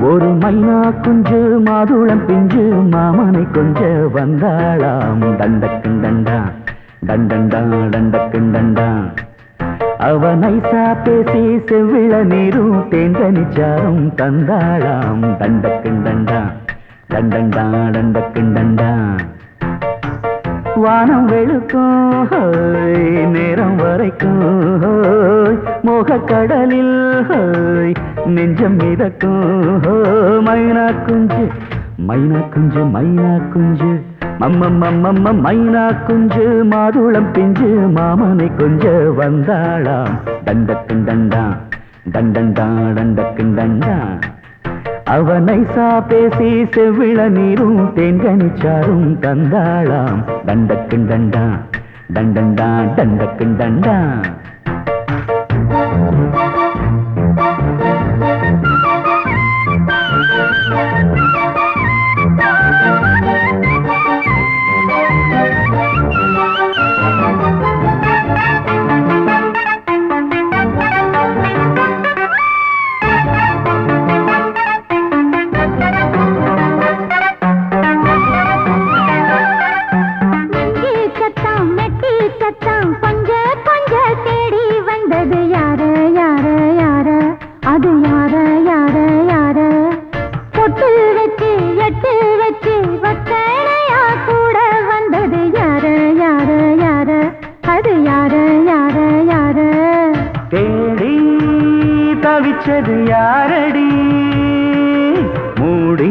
ஒரு மைனா குஞ்சு மாதுளம் பிஞ்சு மாமனை கொஞ்ச வந்தாளாம். தண்டக்குண்டண்டா டண்டண்டா டண்டக்குண்டண்டா. அவ நைசா பேசி செவ்விள நீரும் தேங்கனிச்சாரும் தந்தாளாம். தண்டக்குண்டண்டா டண்டண்டா டண்டக்குண்டண்டா. வானம் வெளுக்கும் நேரம் வரைக்கும் மோகக்கடலில் நெஞ்சம் மிதக்கும். மைனா குஞ்சு மைனா குஞ்சு மைனா குஞ்சு மம்மம்மம்மம்ம மைனா குஞ்சு மாதுளம் பிஞ்சு மாமனை கொஞ்ச வந்தாளாம். தண்டக்குண்டண்டா டண்டண்டா டண்டக்குண்டண்டா. அவ நைசா பேசி செவ்விள நீரும் தேன்கனிச்சாரும் தந்தாளாம். தண்டக்குண்டண்டா டண்டண்டா டண்டக்குண்டண்டா. தவிச்சது யாரடி மூடி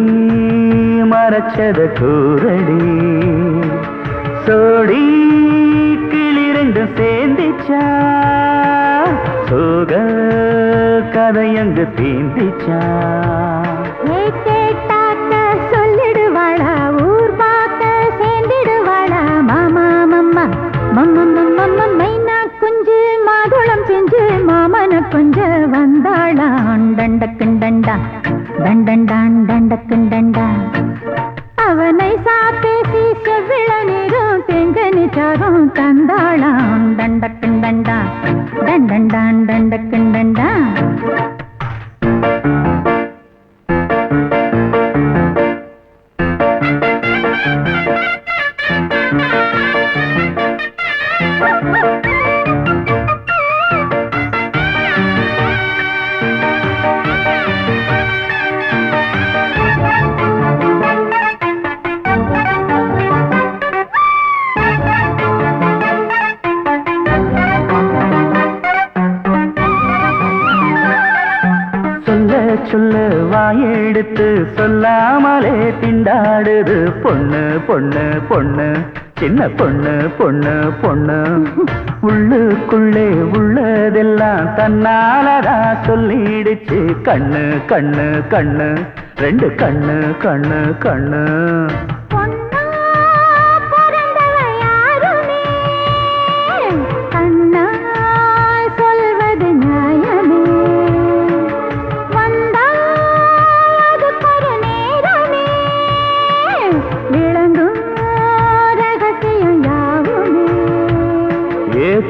மறைச்சத கூரடி. சோடி கிளி ரெண்டு சேர்ந்திச்சா சோக கதையங்கு தீந்திச்சா. சொல்லிடுவாளா ஊர் பார்க்க சேர்ந்திடுவாளா மாமா மம்மா மம்ம மைனா குஞ்சு மாதுளம் செஞ்சு மாமன கொஞ்ச வந்தாளான். டண்டக்குண்டண்டா டண்டண்டான் டண்டக்குண்டண்டா. அவனை சாப்பேசி செவ்விள நீரும் தெங்கனிச்சாரும் தந்தாளான். டண்டக்குண்டண்டா டண்டண்டான் டண்டக்குண்டண்டா. சொல்ல வாயெடுத்து சொல்லாமலே திண்டாடுது பொண்ணு பொண்ணு பொண்ணு சின்ன பொண்ணு பொண்ணு பொண்ணு. உள்ளுக்குள்ளே உள்ளதெல்லாம் தன்னாலதா சொல்லிடுச்சு கண்ணு கண்ணு கண்ணு ரெண்டு கண்ணு கண்ணு கண்ணு.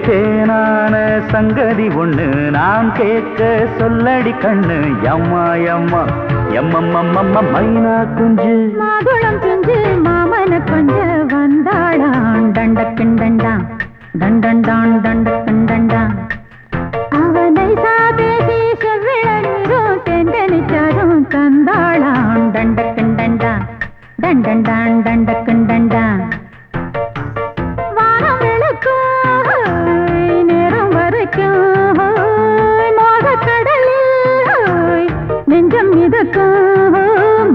தேனான சங்கதி ஒண்ணு நான் கேட்க சொல்லடி கண்ணு. எம்மா எம்மா எம்மம்மம்மம்ம மைனா குஞ்சு மாதுளம் குஞ்சு மாமன கொஞ்ச வந்தாளான். டண்டக்குண்டண்டா டண்டண்டான் டண்டக்குண்டண்டா. அவனை சாபேசி செவ்விள நீரும் தெங்கனிச்சாரும் தந்தாளான். டண்டக்குண்டண்டா டண்டண்டான் டண்டக்குண்டண்டா.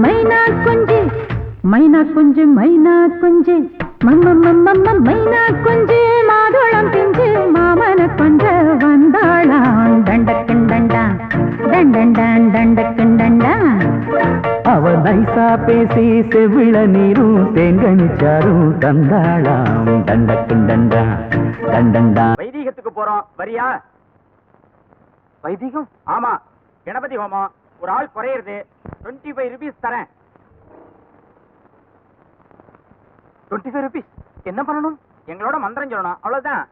மைனா குஞ்சு மைனா குஞ்சு மைனா குஞ்சு மம்மம்மம்மம்ம மைனா குஞ்சு மாதுளம் பிஞ்சு மாமன கொஞ்ச வந்தாளான். டண்டக்குண்டண்டா டண்டண்டான் டண்டக்குண்டண்டா. அவ நைசா பேசி செவ்விள நீரும் தேங்கனிச்சாரும் தந்தாளாம். தண்டக்குண்டண்டா தண்டண்டா. வைதீகத்துக்கு போறோம் வரியா? வைதீகம்? ஆமா, கணபதி ஹோமம். ஒரு ஆள் குறையிறது. 25 rupees தரேன். 25 rupees என்ன பண்ணணும்? எங்களோட மந்திரம் சொல்லணும், அவ்வளவுதான்.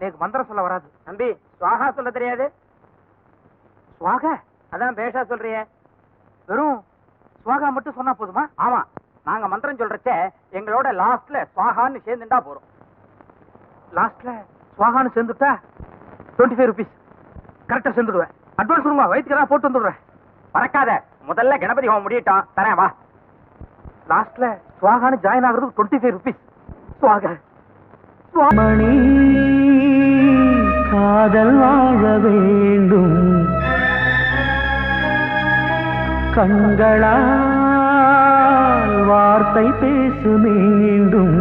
எனக்கு மந்திரம் சொல்ல வராது தம்பி. சுவாகா சொல்ல தெரியாது. சுவாகா? அதான் பேஷா சொல்றியே. வெறும் சுவாகா மட்டும் சொன்னா போதுமா? ஆமா, நாங்க மந்திரம் சொல்றச்சே எங்களோட லாஸ்ட்ல சுவாகான்னு சேர்ந்துட்டா போறோம். லாஸ்ட்ல சுவாகான்னு சேர்ந்துட்டா 25 rupees கரெக்டா சேர்ந்துடுவேன். அட்வான்ஸ் கொடுங்க, வயிற்றுக்கு போட்டு வந்துடுறேன். மறக்காத, முதல்ல கணபதி ஹோமம் முடியட்டும், தரேன் வா. லாஸ்ட்ல சுவாகான்னு ஜாயின் ஆகுறது 25 rupees. சுவாகா மணி காதல் வாழ வேண்டும், கண்களால் வார்த்தை பேசு மீண்டும்.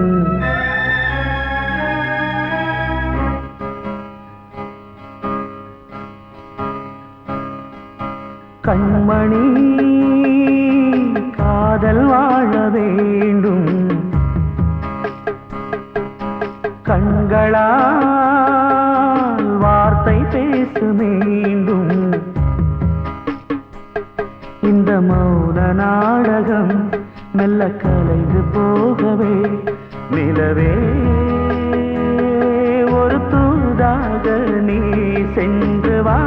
கண்மணி காதல் வாழ வேண்டும், கண்களால் வார்த்தை பேசு மீண்டும். இந்த மௌன நாடகம் மெல்ல கலைந்து போகவே, நிலவே ஒரு தூதாக நீ சென்று வா.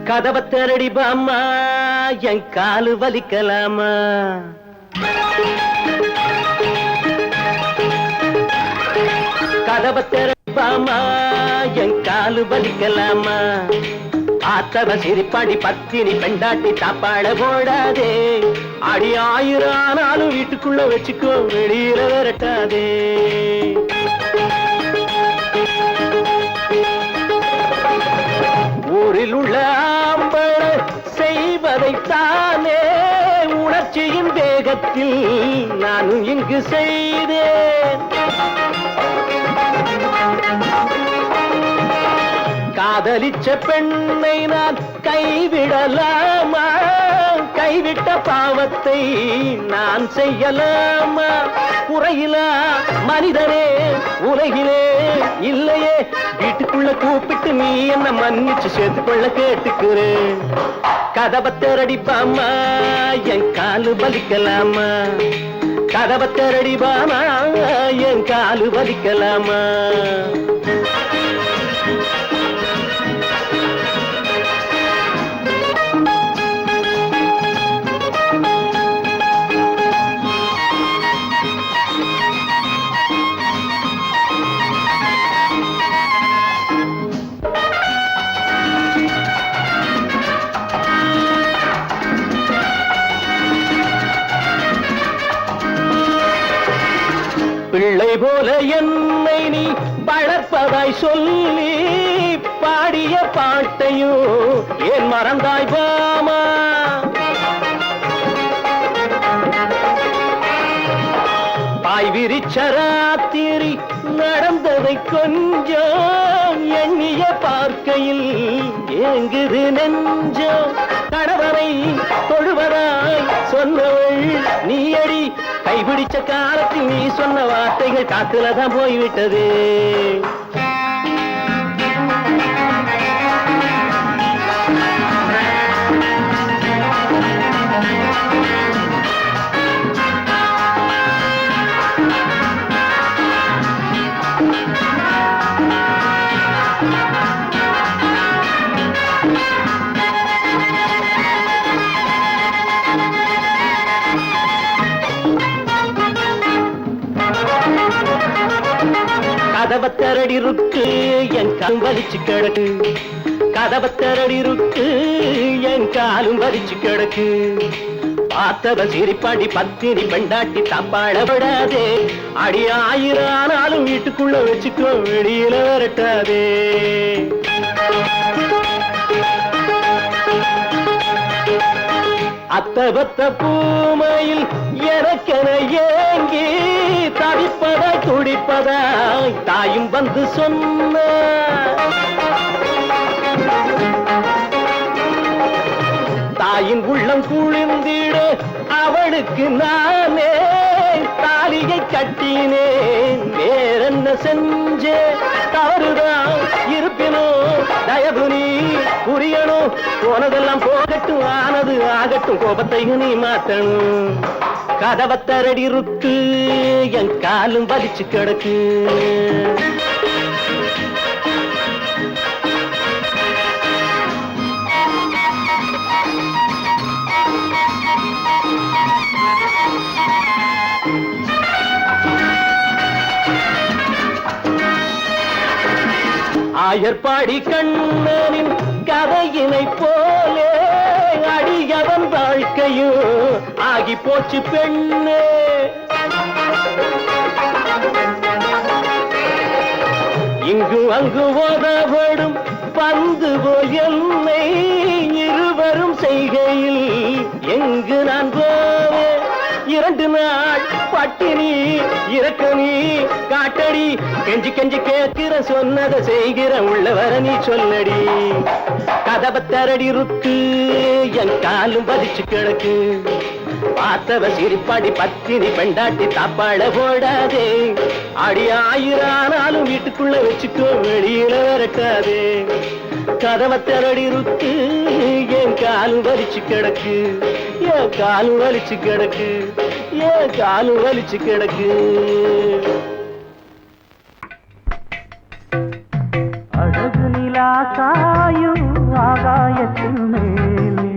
கதவை திரடி பாம்மா, என் காலு வலிக்கலாமா? கதவை திரடி பாம்மா, என் காலு வலிக்கலாமா? ஆத்தவ சிரிப்பாடி பத்தினி பெண்டாட்டி தாப்பாட போடாதே. அடி 1000 ஆனாலும் வீட்டுக்குள்ள வச்சுக்கோ, வெளியில விரட்டாதே. ஊரில் உள்ள ஆம்பள செய்வதைத்தானே உணர்ச்சியின் வேகத்தில் நானும் இங்கு செய்தேன். காதலிச்ச பெண்ணை நான் கைவிடலாமா? கைவிட்ட பாவத்தை நான் செய்யலாமா? குறையிலா மனிதனே உலகிலே இல்லையே. வீட்டுக்குள்ள கூப்பிட்டு நீ என்ன மன்னிச்சு சேர்த்துக்கொள்ள கேட்டுக்கிறேன். கதவை திரடி பாமா, என் காலு வலிக்கலாமா? கதவை திரடி பாமா, என் காலு வலிக்கலாமா? பிள்ளை போல என்னை நீ வளர்ப்பதாய் சொல்லி பாடிய பாட்டையும் ஏன் மறந்தாய் பாமா? பாய் விரிச்ச ராத்திரி நடந்ததை கொஞ்சம் எண்ணிய பார்க்கையில் ஏங்குது நெஞ்சம். கணவனை தொழுவதாய் சொன்னவள் நீ அடி கைபிடிச்ச காலத்தில் நீ சொன்ன வார்த்தைகள் காத்துலதான் போய்விட்டது. கதவத்தரடி ருக்கு என் காலும் வலிச்சு கிடக்கு, கதவத்தரடி ருக்கு என் காலும் வலிச்சு கிடக்கு. பார்த்தவன் சிரிப்பாடி பத்தினி பெண்டாட்டி தப்பாட விடாதே, அடி 1000 ஆனாலும் வீட்டுக்குள்ள வச்சுக்கோ, வெளியில விரட்டாதே. அத்தபத்த பூமையில் எனக்கென ஏங்கி தவிப்பதாய் துடிப்பதாய் தாயும் வந்து சொன்ன, தாயின் உள்ளம் குளிர்ந்திட அவளுக்கு நானே தாலியை கட்டினேன். வேறென்ன செஞ்சே தவறுதான் இருப்பினோ, தயவு நீ புரியணும். போனதெல்லாம் போகட்டும், ஆனது ஆகட்டும், கோபத்தை நீ மாத்தணும். கதவத்தரடி ருக்கு என் காலும் வலிச்சு கிடக்கு. ஆயர்பாடி கண்ணனின் கதையினை போலே அடியவன் வாழ்க்கையும் ஆகி போச்சு பெண்ணே. இங்கு அங்கு ஓதப்படும் பந்து போல் என்னை இருவரும் செய்கையில் எங்கு நான் போவேன்? 2 நாள் பட்டினி இறக்கணி காட்டடி, கெஞ்சி கெஞ்சி கேட்கிற சொன்னதை செய்கிற உள்ளவர நீ சொல்லடி. கதவத்தரடி ருக்கு என் காலும் பதிச்சு கிடக்கு, பார்த்தவ சிரிப்பாடி பத்தினி பெண்டாட்டி தாப்பாட போடாதே, அடி 1000 ஆனாலும் வீட்டுக்குள்ள வச்சுக்கோ, வெளியில விரட்டாதே. கதவத்தரடி ருக்கு என் காலும் வலிச்சு கிடக்கு, என் காலும் வலிச்சு கிடக்கு, என் காலும் வலிச்சு கிடக்கு. அழகு நிலா காயும் ஆகாயத்தின் மேலே,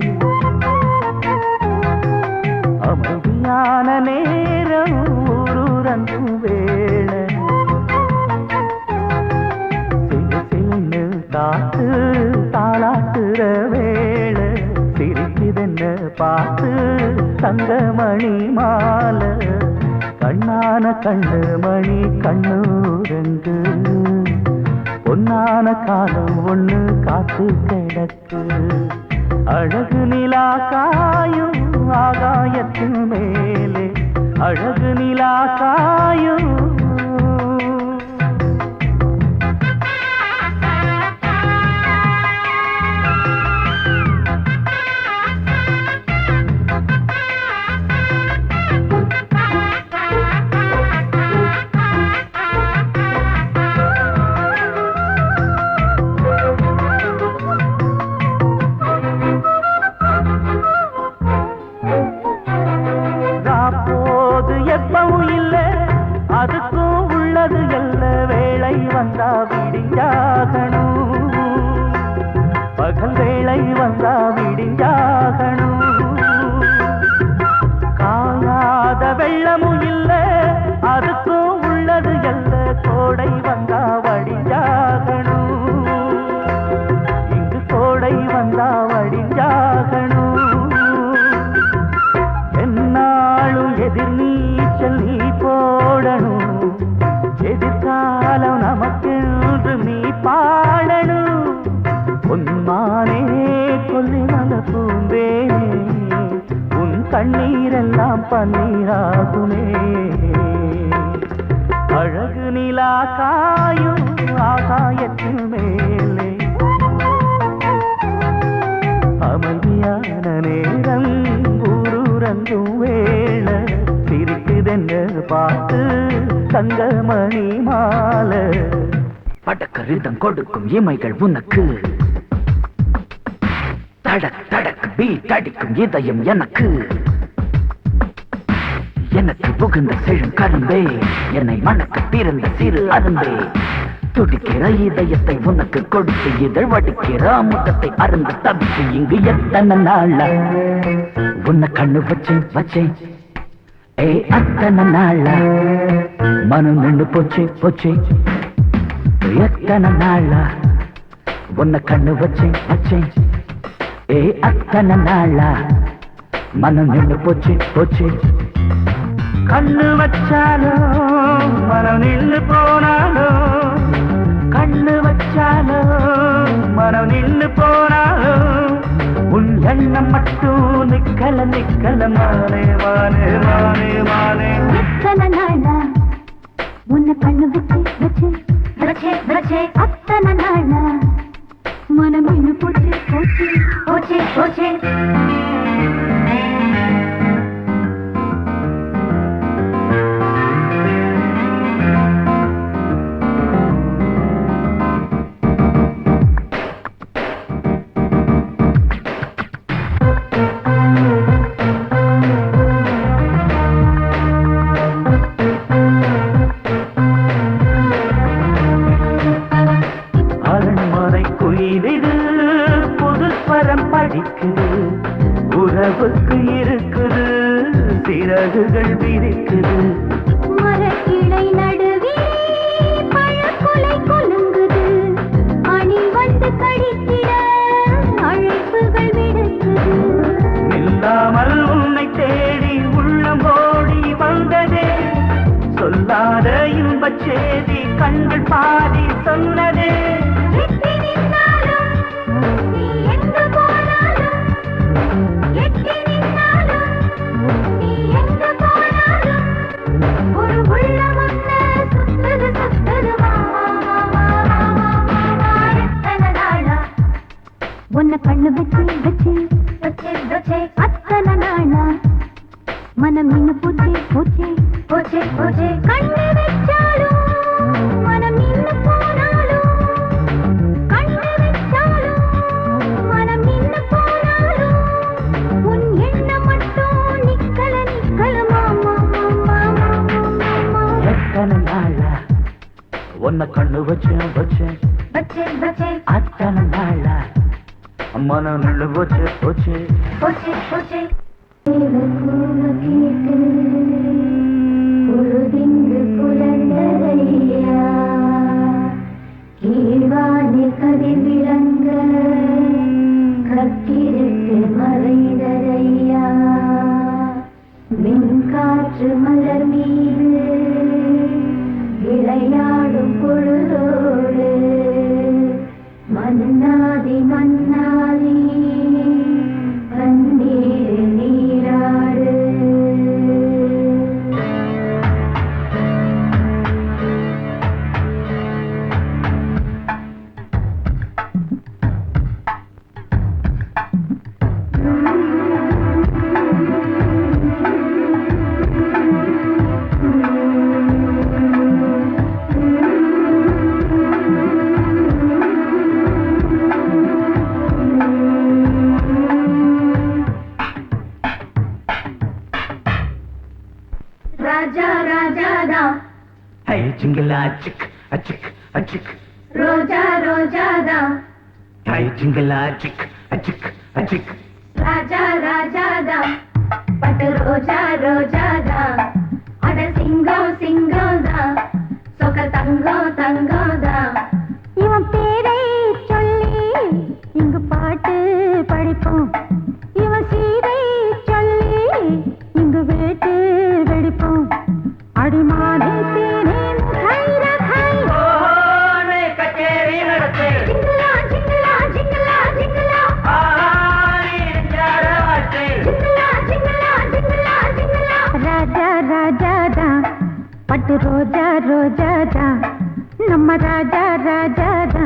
அமைதியான நேரம் ஊரூரங்கும் வேளை, சிலு காத்து தாளாட்டுற வேளை, சிரிக்குதென்ன பார்த்து தங்கமணி மாலை, கண்ணான கண்ணு மணி கண்ணூரங்கு, பொன்னான காலம் ஒண்ணு காத்து கிடக்கு. அழகு நிலா காயும் ஆகாயத்தின் மேலே, அழகு நிலா காயும். எப்பவும் இல்ல அதுக்கும் உள்ளது எல்ல, வேளை வந்தா விடிஞ்சாகணும், பகல் வேளை வந்தா விடிஞ்சாகணும். காயாத வெள்ளமும் இல்ல அதுக்கும் உள்ளது எல்ல, கோடை வந்தா வடிஞ்சாகணும், இங்கு கோடை வந்தா வடிஞ்சாகணும். என்னாலும் எதிர் நீச்சல் நீ போடணும், எதிர்காலம் நமக்கென்று நீ பாடணும். உன்மானே கொல்லிமல பூந்தேனே, உன் கண்ணீரெல்லாம் பன்னீராகுமே. அழகு நிலா காயும் ஆகாயத்தின் மேலே, அமைதியான நேரம் ஊரூரங்கும் வேளை, பாட்டு தங்கமணி மாலை படக்கரிதம் கொடுக்கும் இமைகள் உனக்கு தடக் தடக் பீட் அடிக்கும் இதயம் எனக்கு எனக்கு புகுந்த செழும் கரும்பே என்னை மணக்க பிறந்த சிறு அரும்பே துடிக்கிற இதயத்தை உனக்கு கொடுத்து இதழ் வடிக்கிற முகத்தை அருந்து தவித்து இங்கு எத்தனை நாளா உன்னை கண்ணு வச்சேன் வச்சேன் ஏ அத்தனை நாளா மனம் நின்று போச்சு போச்சு எத்தனை நாளா உன்னை கண்ணு வச்சேன் வச்சேன் ஏ அத்தனை நாளா மனம் நின்று போச்சு போச்சு கண்ணு வச்சாலும் மனம் நின்று போனாலும் கண்ணு வச்சாலும் மனம் நின்று போனாலும் உன் எண்ணம் மட்டும் நிக்கல நிக்கல மானே மானே மானே மானே எத்தனை நாளா உன்னை கண்ணு வச்சு வச்சு வச்சே வச்சே அத்தனை நாளா மனம் இன்னும் போச்சு போச்சு போச்சே போச்சே உறவுக்கு இருக்குது சிறகுகள் விரிக்குது மரக்கிளை நடுவே பழக்குலை கொலுங்குது அணி வந்து கழித்திட அழைப்புகள் விடுக்குது இல்லாமல் உன்னை தேடி உள்ளம் ஓடி வந்ததே சொல்லாத இன்பச் செய்தி கண்கள் பாதி சொன்னதே உன்னை கண்ணு வச்சு வச்சு வச்சே வச்சே அத்தனை நாளா மனம் இன்னும் போச்சே போச்சே போச்சே போச்சே கண்ணு வச்சாலும் மனம் இன்னும் போனாலும் கண்ணு வச்சாலும் மனம் இன்னும் போனாலும் உன் எண்ணம் மட்டும் நிக்கல நிக்கல மாமா மாமா மாமா எத்தனை நாளா உன்னை கண்ணு வச்சேன் வச்சேன் வச்சே வச்சே அத்தனை நாளா மனம் நின்று போச்சு போச்சு போச்சே போச்சே பொழுதிங்கு புலந்தரையா கீழ்வானி கதிர் விளங்க கத்திருக்கு மறைந்தரையா மின்காற்று மலர் மீது விளையாடும் பொழுதோடு மன்னாதி மன்னாதி கண்ணீர் நீராடு ராஜா ராஜாதா ஹை ஜிங்கலா சிக் அச்சிக் அச்சிக் ரோஜா ரோஜாதா ஹை ஜிங்கலா சிக் அச்சிக் அச்சிக் ராஜா ராஜாதா பட்டு ரோஜா ரோஜாதா அட சிங்கம் சிங்கம்தா சொக்க தங்கம் தங்கம்தா இவன் பேரை சொல்லி இங்கு பாட்டு படிப்போம் இவன் சீரை சொல்லி இங்கு வேட்டு வெடிப்போம் அடிமானே தேனே முகை ரகை கச்சேரி நடத்து ஜிங்கலா ஜிங்கலா ஜிங்கலா ஜிங்கலா ஜிங்கலா ஜிங்கலா ஜிங்கலா ஜிங்கலா ராஜா ராஜாதா பட்டு ரோஜா ரோஜாதா நம்ம ராஜா ராஜாதா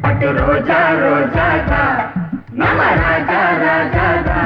பட்டு ரோஜா ரோஜா நம்ம ராஜா ராஜா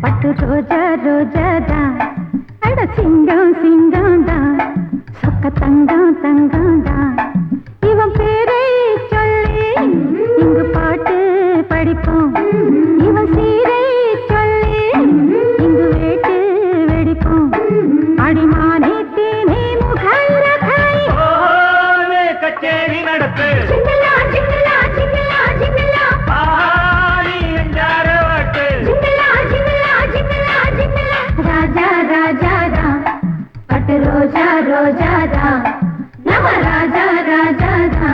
பட்டு ரோஜா ரோஜாதா அட சிங்கம் சிங்கம்தா சொக்க தங்கம் தங்கம்தா இவன் பேரை சொல்லி இங்கு பாட்டு படிப்போம் இவன் சீரை சொல்லி இங்கு வேட்டு வெடிப்போம் அடிமானே தேனே முகரகாய் கச்சேரி நடத்து சிங்கலா சிங்கலா சிங்கலா சிங்கலா பாடி எஞ்சார வாட்டு ராஜா ராஜாதா பட்டு ரோஜா ரோஜாதா நம ராஜா ராஜாதா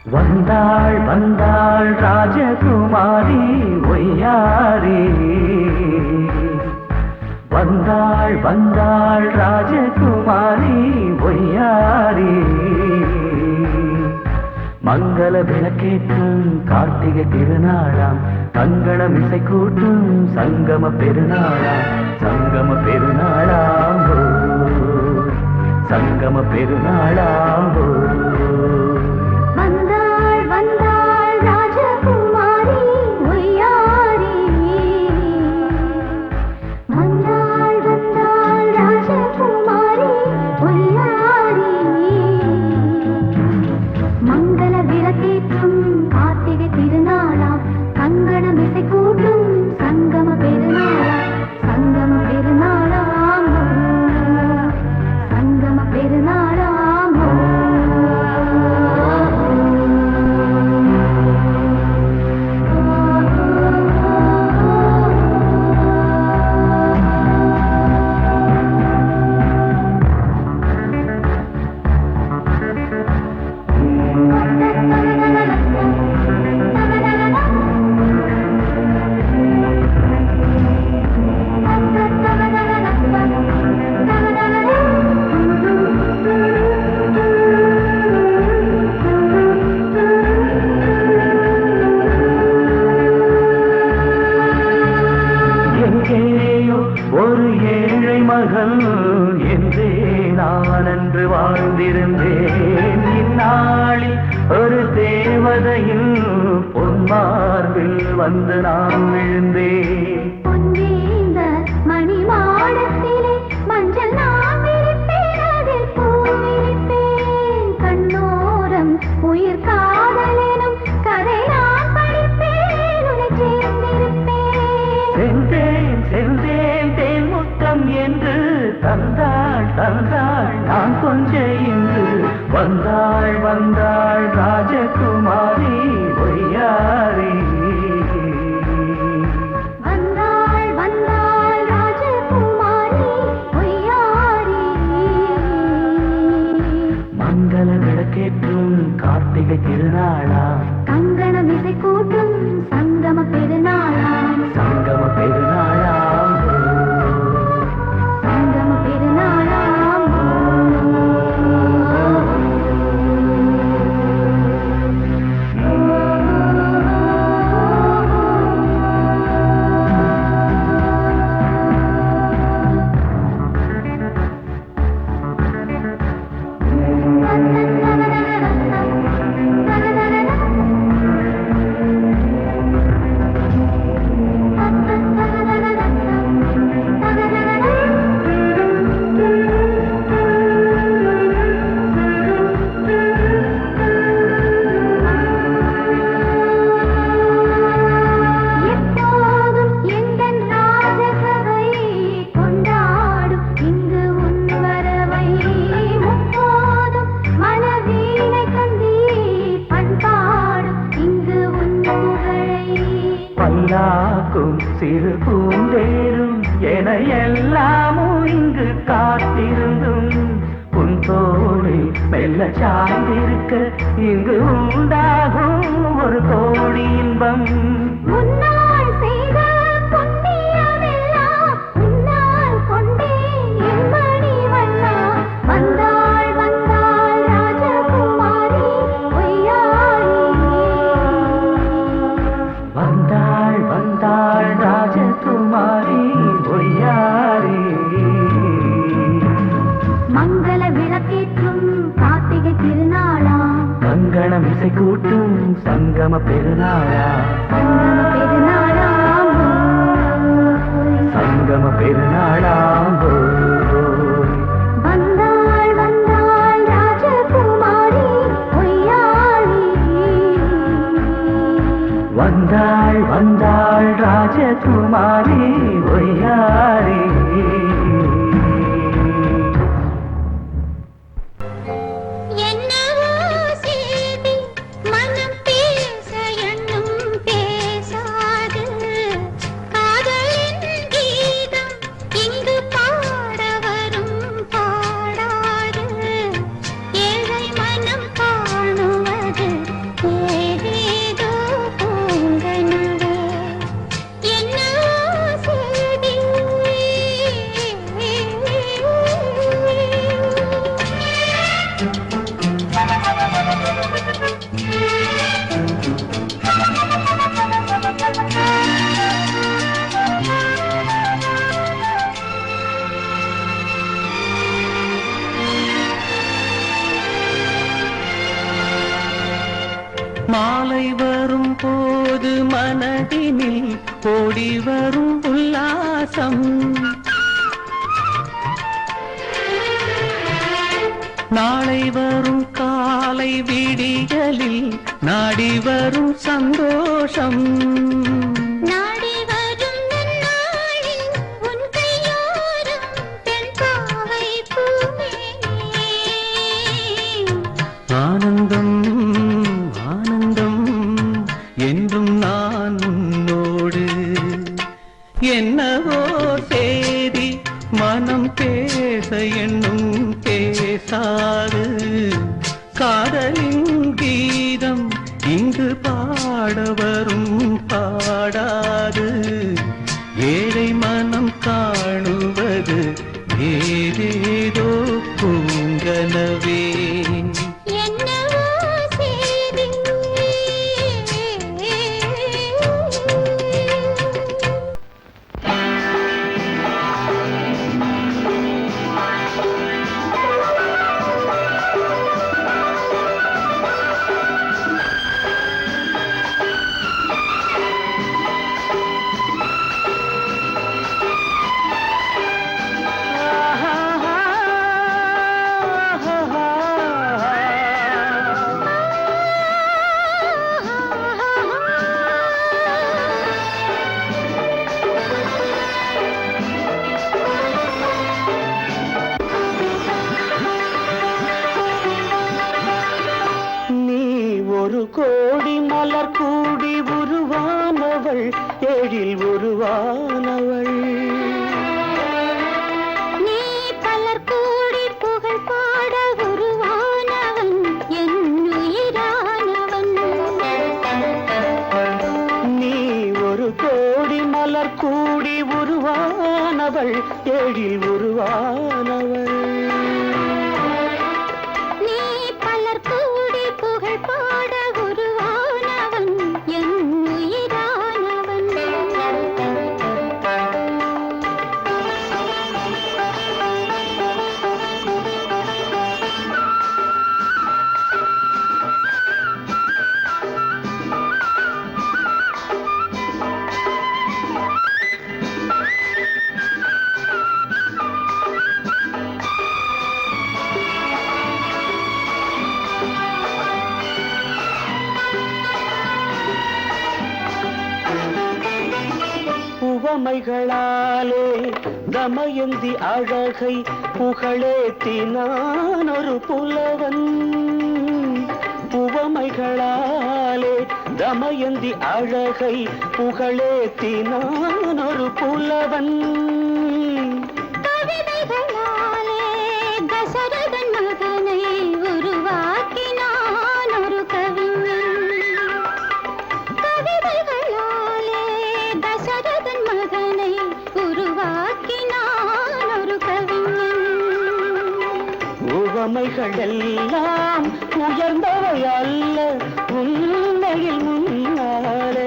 வந்தாள் வந்தாள் ராஜகுமாரி ஒய்யாரி வந்தாள் வந்தாள் ராஜகுமாரி ஒய்யாரி மங்கள விளக்கேற்றும் கார்த்திகை திருநாளாம் கங்கணம் இசை கூட்டும் சங்கம பெருநாளாம் சங்கம பெருநாளாம் சங்கம பெருநாளாம் வந்தாள் வந்தாள் ராஜகுமாரி ஒய்யாரி வந்தாள் வந்தாள் ராஜகுமாரி ஒய்யாரி மங்கள விளக்கேற்றும் கார்த்திகை திருநாளாம் கங்கணம் இசை கூட்டும் சங்கம பெருநாளாம் சங்கம பெருநாளாம் சங்கம பெருநாளாம் எங்கேயோ ஒரு ஏழை மகள் என்றே நான் அன்று வாழ்ந்திருந்தேன் இந்நாளில் ஒரு தேவதையில் பொன்மார்பில் வந்து நான் விழுந்தேன் பொன்னேந்த மணி மாடத்திலே மஞ்சள் நான் விரிப்பேன் அதில் பூ விரிப்பேன் கண்ணோரம் உயிர் காதலெனும் கதை நான் படிப்பேன் உன்னை சேர்ந்திருப்பேன் சென்றேன் சென்றேன் தேன் முத்தம் என்று தந்தாள் தந்தாள் நான் கொஞ்ச இன்று வந்தாள் வந்தாள் கார்த்திகை திருநாளா கங்கணம் இசை கூட்டும் சங்கம பெருநாளாம் சங்கம பெருநாளாம் சங்கம பெருநாளாம் பல்லாக்கும் சிறு பூந்தேரும் என எல்லாமும் இங்கு காத்திருந்தும் உன் தோழி மெல்ல சார்ந்திருக்க இங்கு உண்டாகும் ஒரு கோடி இன்பம் முன்னால் செய்த புண்ணியமெல்லாம் முன்னால் கொண்டே என் மணி வண்ணா வந்தாள் வந்தாள் ராஜகுமாரி பொய்யாரி வந்தாள் வந்தாள் ராஜகுமாரி பொய்யாரி மங்கள விளக்கேற்றும் கார்த்திகை திருநாளா கங்கணம் இசை கூட்டும் சங்கம பெருநாளா சங்கம பெருநாளாம் சங்கம பெருநாளாம் வந்தாள் வந்தாள் ராஜகுமாரி பொய்யாரி வந்தாள் வந்தாள் ராஜகுமாரி பொய்யாரி என்னவோ செய்தி மனம் பேச எண்ணும் பேசாது காதலின் கீதம் இங்கு பாட வரும் பாடாது ஏழை மனம் காணுவது ஏதேதோ பூங்கனவே என்னவோ செய்தி மாலை வரும் போது மனதினில் ஓடி வரும் உல்லாசம் நாளை வரும் காலை விடியலில் நாடி வரும் சந்தோஷம் நாடி வரும் நன்னாளில் உன் கையோரம் பெண் பாவை பூமேனே ஆனந்தம் ஆனந்தம் என்றும் நான் உன்னோடு என்னவோ செய்தி மனம் பேச எண்ணும் பேசாது காதலின் கீதம் இங்கு பாட வரும் பாடாது ஏழை மனம் காணுவது ஏதேதோ பூங்கனவே என்னவோ செய்தி ஒரு கோடி மலர் கூடி உருவானவள் எழில் உருவானவள் நீ பலர் கூடி புகழ் பாட உருவானவன் என் உயிர் உருவானவள் ஏழில் உருவானவள் நீ பலர் கூடி புகழ் பாட உருவானவன் என் உயிரானவன் உவமைகளாலே தமயந்தி அழகை புகழேத்தினான் ஒரு புலவன் உவமைகளாலே தமயந்தி அழகை புகழேத்தினான் ஒரு புலவன் கவிதைகளாலே தசரதன் மகனை உருவாக்கினான் ஒரு கவிஞன் கவிதைகளாலே தசரதன் மகனை உருவாக்கினான் ஒரு கவிஞன் உவமைகள் எல்லாம் உயர்ந்தவை அல்ல உண்மையில் முன்னாலே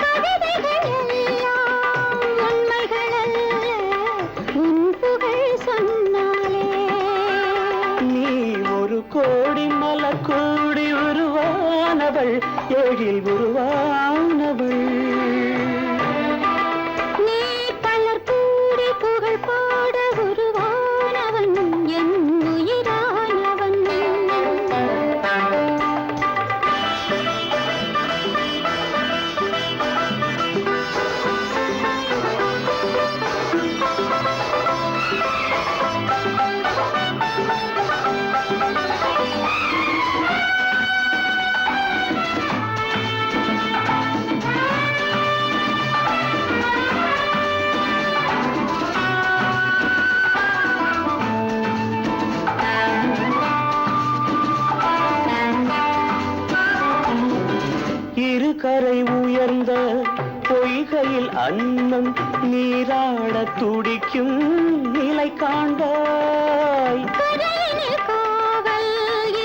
கவிதைகள் எல்லாம் உண்மைகள் அல்ல உன் புகழ் சொன்னாலே நீ ஒரு கோடி மலக்கூடி உருவானவள் ஏழில் உருவானவள் நீ பலர் கூடி புகழ் பாட உருவானவன் என் உயிரானவன் இரு கரை உயர்ந்த பொய்கையில் அன்னம் நீராட துடிக்கும் நிலை காண்பாய் கரையினில் காவல்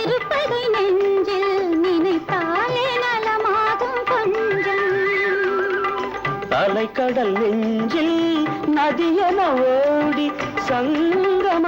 இருப்பதை நெஞ்சில் நினைத்தாலே நலமாகும் கொஞ்சம் அலைக்கடல் நெஞ்சில் நதியென ஓடி சங்கமமாகட்டுமே